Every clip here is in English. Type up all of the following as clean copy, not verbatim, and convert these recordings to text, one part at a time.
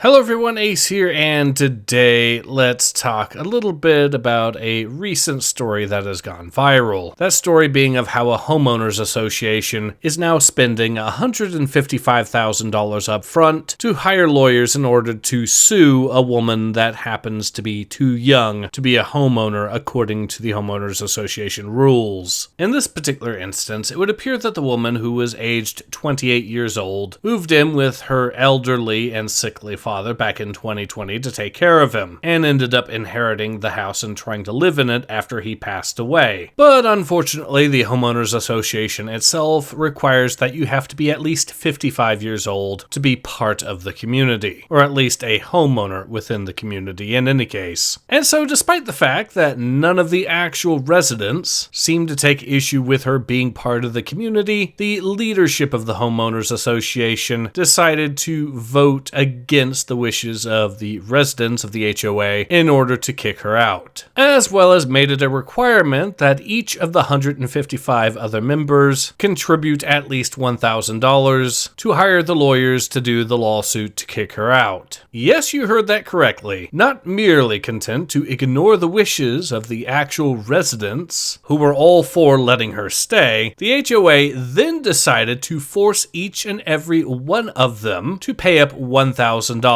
Hello everyone, Ace here, and today let's talk a little bit about a recent story that has gone viral. That story being of how a homeowners association is now spending $155,000 up front to hire lawyers in order to sue a woman that happens to be too young to be a homeowner according to the homeowners association rules. In this particular instance, it would appear that the woman, who was aged 28 years old, moved in with her elderly and sickly father back in 2020 to take care of him, and ended up inheriting the house and trying to live in it after he passed away. But unfortunately, the homeowners association itself requires that you have to be at least 55 years old to be part of the community, or at least a homeowner within the community in any case. And so despite the fact that none of the actual residents seem to take issue with her being part of the community, the leadership of the homeowners association decided to vote against the wishes of the residents of the HOA in order to kick her out, as well as made it a requirement that each of the 155 other members contribute at least $1,000 to hire the lawyers to do the lawsuit to kick her out. Yes, you heard that correctly. Not merely content to ignore the wishes of the actual residents, who were all for letting her stay, the HOA then decided to force each and every one of them to pay up $1,000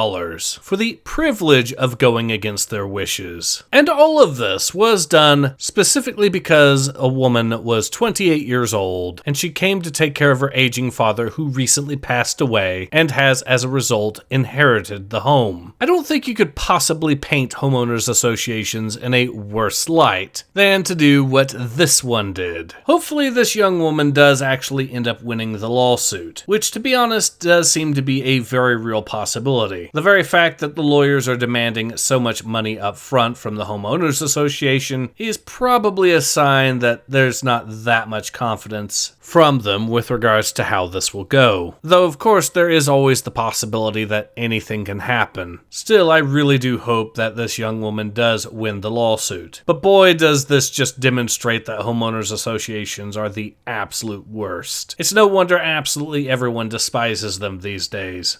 for the privilege of going against their wishes. And all of this was done specifically because a woman was 28 years old and she came to take care of her aging father, who recently passed away and has, as a result, inherited the home. I don't think you could possibly paint homeowners associations in a worse light than to do what this one did. Hopefully this young woman does actually end up winning the lawsuit, which, to be honest, does seem to be a very real possibility. The very fact that the lawyers are demanding so much money up front from the homeowners association is probably a sign that there's not that much confidence from them with regards to how this will go. Though, of course, there is always the possibility that anything can happen. Still, I really do hope that this young woman does win the lawsuit. But boy, does this just demonstrate that homeowners associations are the absolute worst. It's no wonder absolutely everyone despises them these days.